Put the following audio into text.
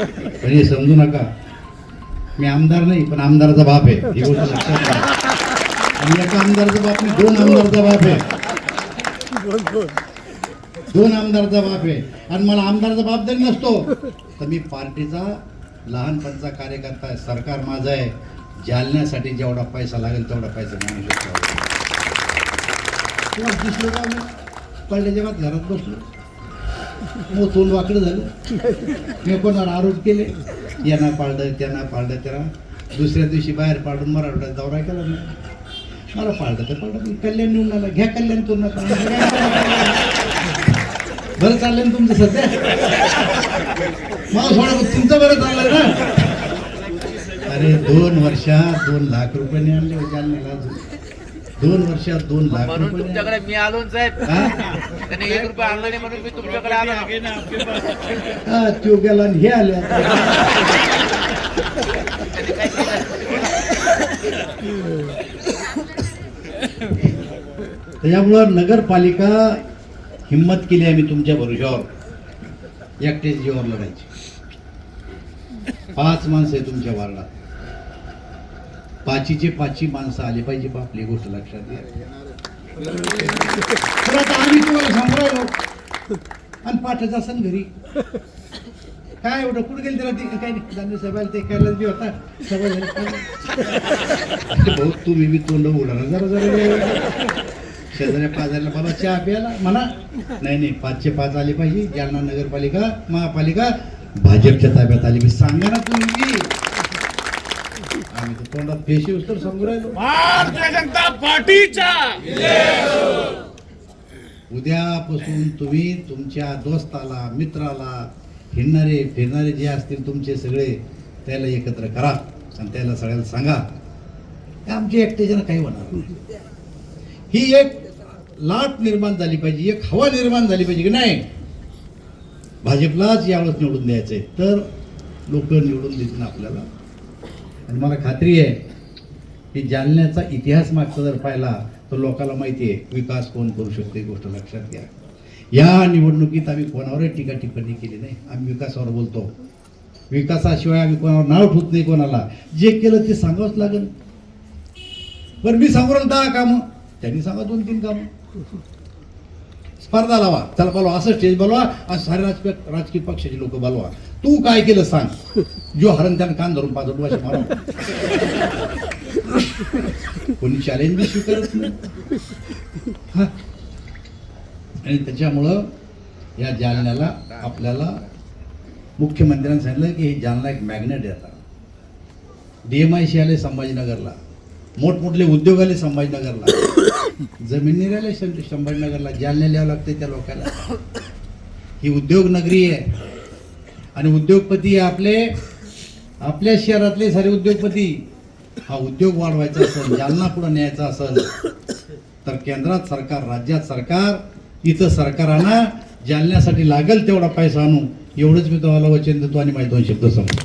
म्हणजे समजू नका मी आमदार नाही पण आमदाराचा बाप आहे ही गोष्ट लक्षात घ्या. आणि एका आमदाराचा बाप नाही, दोन आमदाराचा बाप आहे, दोन आमदाराचा बाप आहे. आणि मला आमदाराचा बाप जरी नसतो तर मी पार्टीचा लहानपणचा कार्यकर्ता आहे. सरकार माझं आहे, जालन्यासाठी जेवढा पैसा लागेल तेवढा पैसा मानू शकतो. तेव्हा दिसलो का मी पडल्या जेव्हा घरात बसलो मग तोंड वाकडं झालं. मी कोणाला आरोप केले, यांना पाळलं त्यांना पाळलं, त्याला दुसऱ्या दिवशी बाहेर पाडून मराठवाड्यात दौरा केला नाही. मला पाळलं तर पाळलं, कल्याण निवडून आला, घ्या कल्याण पूर्ण. बरं चाललंय ना तुमचं सध्या, मला थोडं तुमचं बरं चाललंय ना. अरे 2 वर्षात 2 लाख रुपये आणले जालन्याला. 2 वर्षात 2 लाख म्हणून तुमच्याकडे मी आलो साहेब. त्याने 1 रुपया आणला नाही म्हणून मी तुमच्याकडे आलो. हा तो गेला आणि हे आले. त्याच्यामुळं नगरपालिका हिम्मत केली आम्ही तुमच्या भरोशावर एकटेच जीवावर लढायची. 5 माणसं आहे तुमच्या वार्डात, 5चे 5 माणसं आली पाहिजे. आपली गोष्ट लक्षात घ्या. तर आता आम्ही तुम्हाला सांगू राहिलो आणि पाठच असन घरी काय एवढं कुठे गेली त्याला ते काय नाही सभेला ते करायला बी होता सभा झाली. भाऊ तुम्ही बी तोंड उडाला जरा जरा शेजाऱ्या पाजाऱ्याला मला चहा प्यायला म्हणा. नाही 5चे 5 आले पाहिजे. जालना नगरपालिका महापालिका भाजपच्या ताब्यात आली. मी सांगा ना तुम्ही, आम्ही तर तोंडात फेशी तर सांगू राहिलो. भारतीय जनता पार्टीचा उद्यापासून तुम्ही तुमच्या दोस्ताला मित्राला हिंडणारे फिरणारे जे असतील तुमचे सगळे त्याला एकत्र करा आणि त्याला सगळ्याला सांगा आमच्या एकट्याच्यानं काही होणार नाही. ही एक लाट निर्माण झाली पाहिजे, एक हवा निर्माण झाली पाहिजे की नाही. भाजपलाच यावेळेस निवडून द्यायचंय तर लोक निवडून देतील आपल्याला. आणि मला खात्री आहे की जालन्याचा इतिहास मागचा जर पाहिला तर लोकांना माहिती आहे विकास कोण करू शकते. गोष्ट लक्षात घ्या. या निवडणुकीत आम्ही कोणावरही टीका टिप्पणी केली नाही. आम्ही विकासावर बोलतो. विकासाशिवाय आम्ही कोणावर नाव ठेवत नाही. कोणाला जे केलं ते सांगावंच लागेल. बरं मी सांगू राहिलो 10 कामं, त्यांनी सांगा 2-3 कामं. स्पर्धा लावा, चला बोलवा, असं स्टेज बोलवा आणि सारे राजकीय पक्षाचे लोक बोलवा. तू काय केलं सांग, जो हरण त्यानं कान धरून 5 वर्ष मारू. कोणी चॅलेंज बी स्वीकारत नाही. आणि त्याच्यामुळं या जालन्याला आपल्याला मुख्यमंत्र्यांनी सांगितलं की हे जालना एक मॅग्नेट येतात. DMIC आले संभाजीनगरला, मोठमोठले उद्योग आले संभाजीनगरला, जमिनी राहिले संभाजीनगरला. जालन्याला यावं लागते त्या लोकांना. ही उद्योग नगरी आहे आणि उद्योगपती आपल्या शहरातले सारे उद्योगपती. हा उद्योग वाढवायचा असेल, जालना पुढे न्यायचा असेल तर केंद्रात सरकार, राज्यात सरकार, इथं सरकार आणा. जालन्यासाठी लागेल तेवढा पैसा आणू. एवढंच मी तुम्हाला वचन देतो आणि माझे 2 शब्द सांगतो.